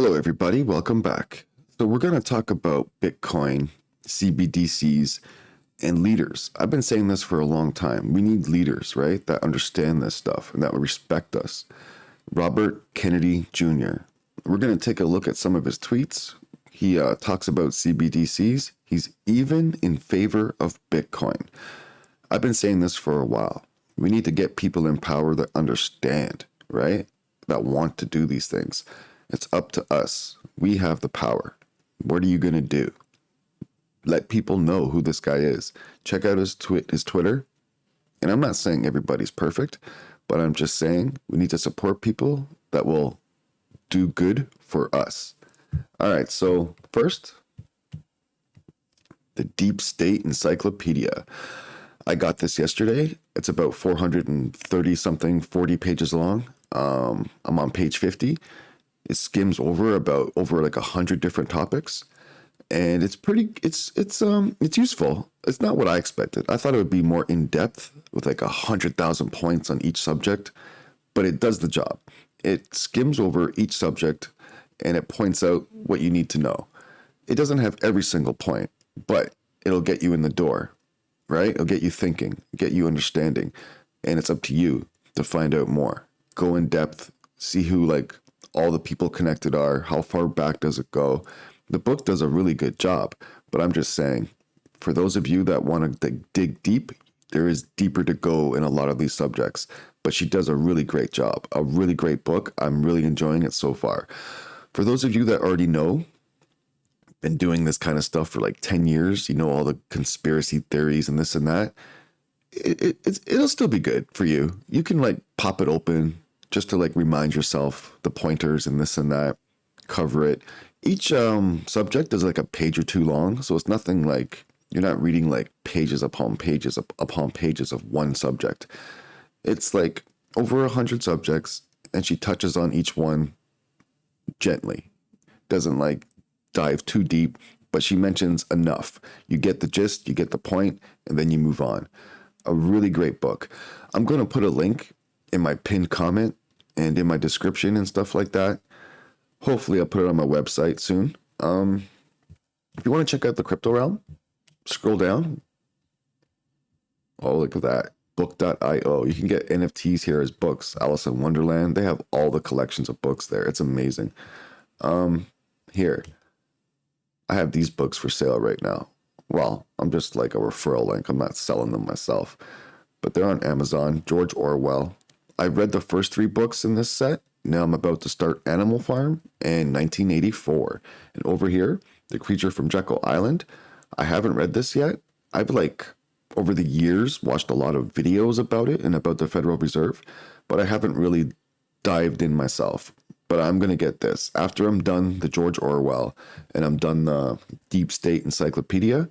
Hello, everybody. Welcome back. So we're going to talk about Bitcoin, CBDCs, and leaders. I've been saying this for a long time. We need leaders, right, that understand this stuff and that will respect us. Robert Kennedy Jr. We're going to take a look at some of his tweets. He talks about CBDCs. He's even in favor of Bitcoin. I've been saying this for a while. We need to get people in power that understand, right, that want to do these things. It's up to us. We have the power. What are you going to do? Let people know who this guy is. Check out his Twitter. And I'm not saying everybody's perfect, but I'm just saying we need to support people that will do good for us. All right, so first, the Deep State Encyclopedia. I got this yesterday. It's about 430 something, 40 pages long. I'm on page 50. It skims over like 100 different topics, and it's useful. It's not what I expected. I thought it would be more in depth with like 100,000 points on each subject, but it does the job. It skims over each subject and it points out what you need to know. It doesn't have every single point, but it'll get you in the door, right? It'll get you thinking, get you understanding, and it's up to you to find out more. Go in depth, see who like all the people connected are, how far back does it go. The book does a really good job, but I'm just saying, for those of you that want to dig deep, there is deeper to go in a lot of these subjects, but she does a really great job, a really great book. I'm really enjoying it so far. For those of you that already know, been doing this kind of stuff for like 10 years, you know, all the conspiracy theories and this and that, it'll still be good for you. You can like pop it open, just to like remind yourself the pointers and this and that, cover it. Each subject is like a page or two long, so it's nothing like you're not reading like pages upon pages upon pages of one subject. It's like over 100 subjects, and she touches on each one gently. Doesn't like dive too deep, but she mentions enough. You get the gist, you get the point, and then you move on. A really great book. I'm going to put a link in my pinned comment and in my description and stuff like that. Hopefully I'll put it on my website soon. If you want to check out the crypto realm, scroll down. Oh, look at that. Book.io. You can get NFTs here as books. Alice in Wonderland. They have all the collections of books there. It's amazing. Here. I have these books for sale right now. Well, I'm just like a referral link. I'm not selling them myself. But they're on Amazon. George Orwell. I read the first 3 books in this set. Now I'm about to start Animal Farm in 1984. And over here, The Creature from Jekyll Island. I haven't read this yet. I've like, over the years, watched a lot of videos about it and about the Federal Reserve, but I haven't really dived in myself. But I'm going to get this. After I'm done the George Orwell and I'm done the Deep State Encyclopedia,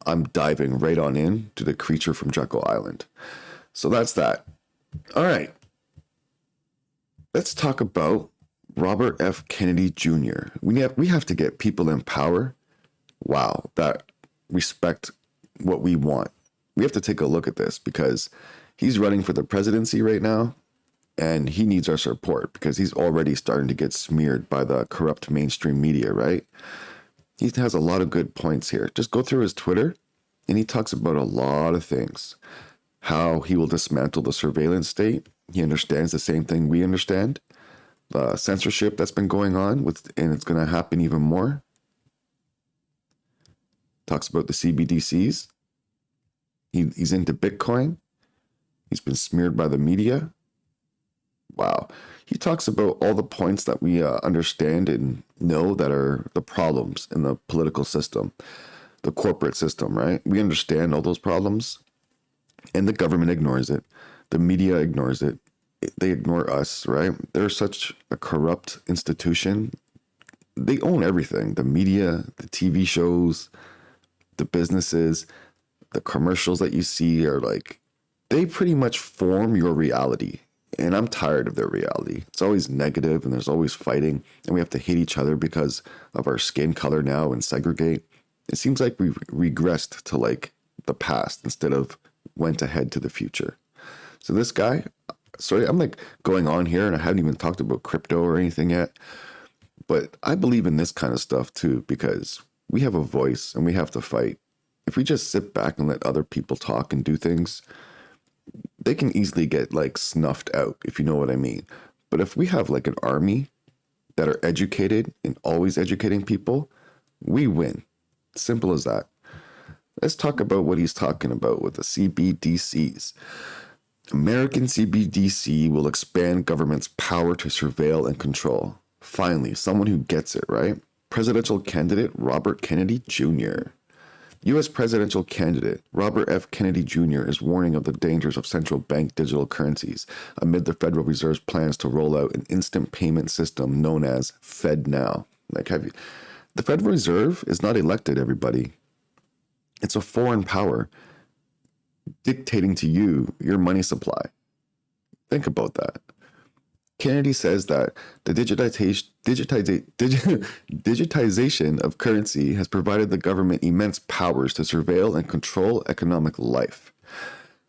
I'm diving right on in to The Creature from Jekyll Island. So that's that. All right. Let's talk about Robert F. Kennedy Jr. We have to get people in power, wow, that respect what we want. We have to take a look at this because he's running for the presidency right now, and he needs our support because he's already starting to get smeared by the corrupt mainstream media, right? He has a lot of good points here. Just go through his Twitter, and he talks about a lot of things. How he will dismantle the surveillance state. He understands the same thing we understand. The censorship that's been going on, and it's going to happen even more. Talks about the CBDCs. He's into Bitcoin. He's been smeared by the media. Wow. He talks about all the points that we understand and know that are the problems in the political system, the corporate system, right? We understand all those problems, and the government ignores it. The media ignores it. They ignore us, right? They're such a corrupt institution. They own everything. The media, the TV shows, the businesses, the commercials that you see are like, they pretty much form your reality. And I'm tired of their reality. It's always negative and there's always fighting. And we have to hate each other because of our skin color now and segregate. It seems like we've regressed to like the past instead of went ahead to the future. So this guy, sorry, I'm like going on here and I haven't even talked about crypto or anything yet. But I believe in this kind of stuff too, because we have a voice and we have to fight. If we just sit back and let other people talk and do things, they can easily get like snuffed out, if you know what I mean. But if we have like an army that are educated and always educating people, we win. Simple as that. Let's talk about what he's talking about with the CBDCs. American CBDC will expand government's power to surveil and control. Finally, someone who gets it, right? Presidential candidate Robert Kennedy Jr. U.S. presidential candidate Robert F. Kennedy Jr. is warning of the dangers of central bank digital currencies amid the Federal Reserve's plans to roll out an instant payment system known as FedNow. The Federal Reserve is not elected, everybody. It's a foreign power dictating to you your money supply. Think about that. Kennedy says that the digitization of currency has provided the government immense powers to surveil and control economic life.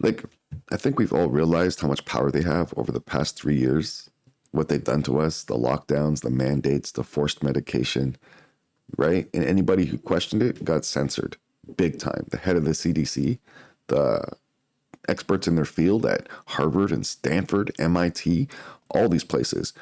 Like, I think we've all realized how much power they have over the past 3 years, what they've done to us, the lockdowns, the mandates, the forced medication, right? And anybody who questioned it got censored big time. The head of the CDC, the experts in their field at Harvard and Stanford, MIT, all these places,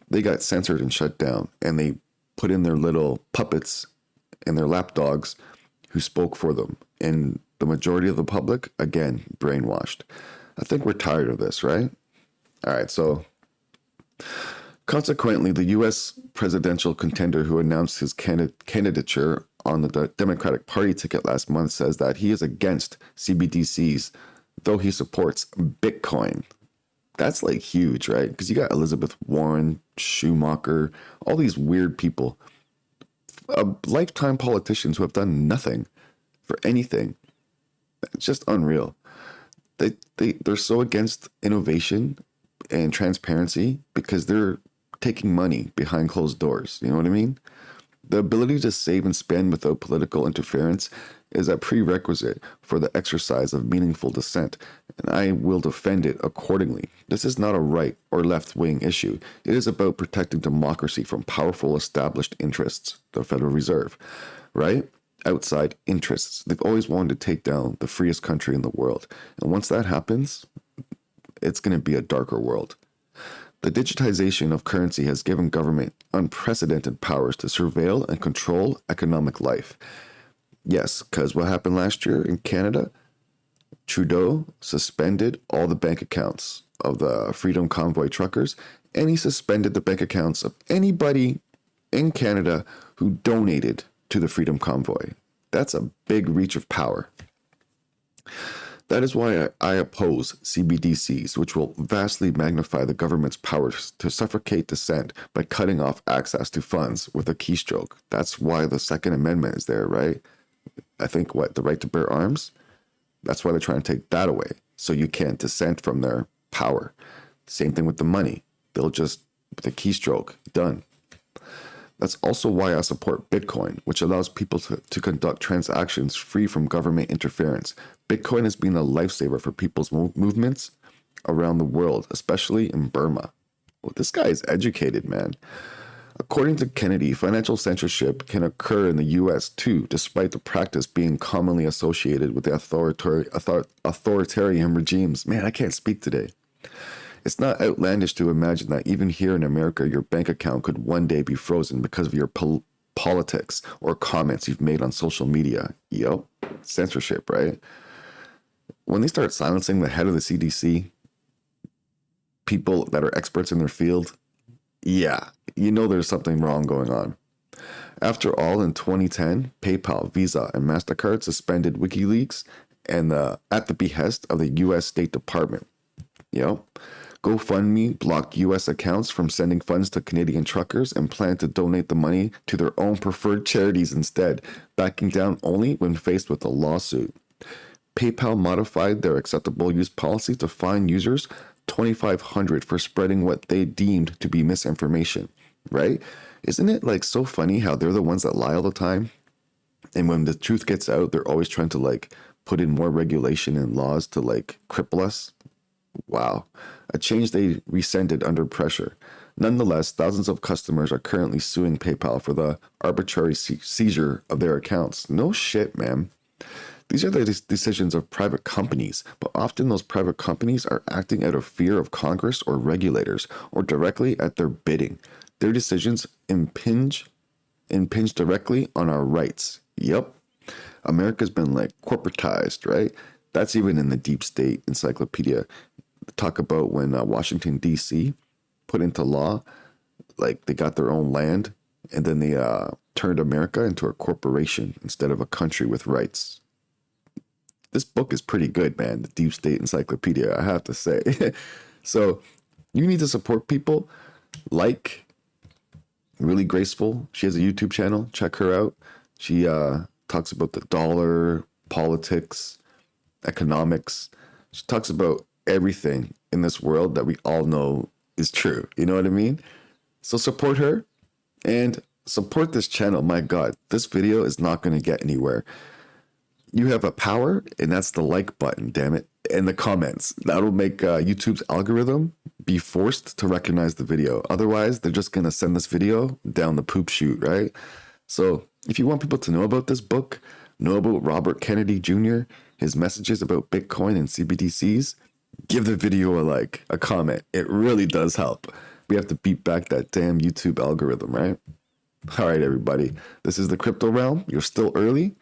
they got censored and shut down, and they put in their little puppets and their lapdogs who spoke for them. And the majority of the public, again, brainwashed. I think we're tired of this, right? All right, so consequently, the U.S. presidential contender who announced his candidature on the Democratic Party ticket last month says that he is against CBDCs, though he supports Bitcoin. That's like huge, right? Because you got Elizabeth Warren, Schumacher, all these weird people, lifetime politicians who have done nothing for anything. It's just unreal. They're so against innovation and transparency because they're taking money behind closed doors. You know what I mean? The ability to save and spend without political interference is a prerequisite for the exercise of meaningful dissent, and I will defend it accordingly. This is not a right or left-wing issue. It is about protecting democracy from powerful established interests, the Federal Reserve, right? Outside interests. They've always wanted to take down the freest country in the world, and once that happens, it's going to be a darker world. The digitization of currency has given government unprecedented powers to surveil and control economic life. Yes, because what happened last year in Canada? Trudeau suspended all the bank accounts of the Freedom Convoy truckers, and he suspended the bank accounts of anybody in Canada who donated to the Freedom Convoy. That's a big reach of power. That is why I oppose CBDCs, which will vastly magnify the government's powers to suffocate dissent by cutting off access to funds with a keystroke. That's why the Second Amendment is there, right? I think the right to bear arms? That's why they're trying to take that away, so you can't dissent from their power. Same thing with the money. They'll just, with a keystroke, done. That's also why I support Bitcoin, which allows people to conduct transactions free from government interference. Bitcoin has been a lifesaver for people's movements around the world, especially in Burma. Well, this guy is educated, man. According to Kennedy, financial censorship can occur in the U.S. too, despite the practice being commonly associated with the authoritarian regimes. Man, I can't speak today. It's not outlandish to imagine that even here in America, your bank account could one day be frozen because of your politics or comments you've made on social media. Yo, censorship, right? When they start silencing the head of the CDC, people that are experts in their field, yeah, you know there's something wrong going on. After all, in 2010, PayPal, Visa, and MasterCard suspended WikiLeaks and at the behest of the U.S. State Department. GoFundMe blocked U.S. accounts from sending funds to Canadian truckers and planned to donate the money to their own preferred charities instead, backing down only when faced with a lawsuit. PayPal modified their acceptable use policy to fine users $2,500 for spreading what they deemed to be misinformation, right? Isn't it like so funny how they're the ones that lie all the time? And when the truth gets out, they're always trying to put in more regulation and laws to cripple us. Wow. A change they resented under pressure. Nonetheless, thousands of customers are currently suing PayPal for the arbitrary seizure of their accounts. No shit, man. These are the decisions of private companies, but often those private companies are acting out of fear of Congress or regulators, or directly at their bidding. Their decisions impinge directly on our rights. Yep. America's been like corporatized, right? That's even in the deep state encyclopedia. Talk about when Washington, D.C. put into law, like they got their own land, and then they turned America into a corporation instead of a country with rights. This book is pretty good, man. The Deep State Encyclopedia, I have to say. So you need to support people like Really Graceful. She has a YouTube channel. Check her out. She talks about the dollar, politics, economics. She talks about everything in this world that we all know is true. You know what I mean? So support her and support this channel. My God, this video is not going to get anywhere. You have a power, and that's the like button, damn it, and the comments. That'll make YouTube's algorithm be forced to recognize the video. Otherwise, they're just going to send this video down the poop chute, right? So if you want people to know about this book, know about Robert Kennedy Jr., his messages about Bitcoin and CBDCs, give the video a like, a comment. It really does help. We have to beat back that damn YouTube algorithm, right? All right, everybody. This is the Crypto Realm. You're still early.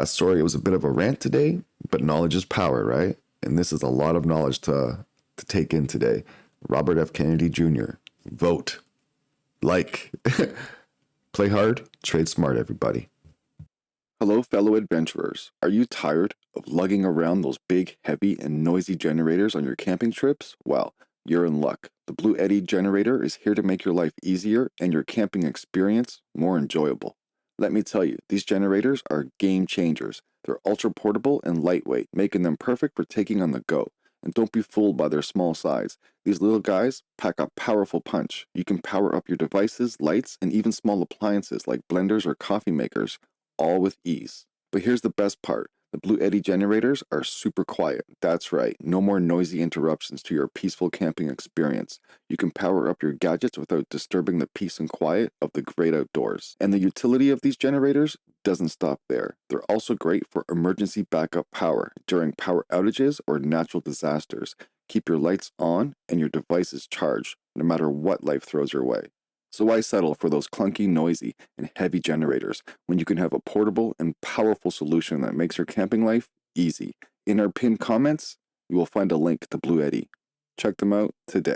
Sorry, it was a bit of a rant today, but knowledge is power, right? And this is a lot of knowledge to take in today. Robert F. Kennedy Jr. Vote. Like. Play hard, trade smart, everybody. Hello, fellow adventurers. Are you tired of lugging around those big, heavy, and noisy generators on your camping trips? Well, you're in luck. The Bluetti generator is here to make your life easier and your camping experience more enjoyable. Let me tell you, these generators are game changers. They're ultra portable and lightweight, making them perfect for taking on the go. And don't be fooled by their small size. These little guys pack a powerful punch. You can power up your devices, lights, and even small appliances like blenders or coffee makers, all with ease. But here's the best part. The Bluetti generators are super quiet. That's right, no more noisy interruptions to your peaceful camping experience. You can power up your gadgets without disturbing the peace and quiet of the great outdoors. And the utility of these generators doesn't stop there. They're also great for emergency backup power during power outages or natural disasters. Keep your lights on and your devices charged, no matter what life throws your way. So why settle for those clunky, noisy, and heavy generators when you can have a portable and powerful solution that makes your camping life easy? In our pinned comments, you will find a link to Bluetti. Check them out today.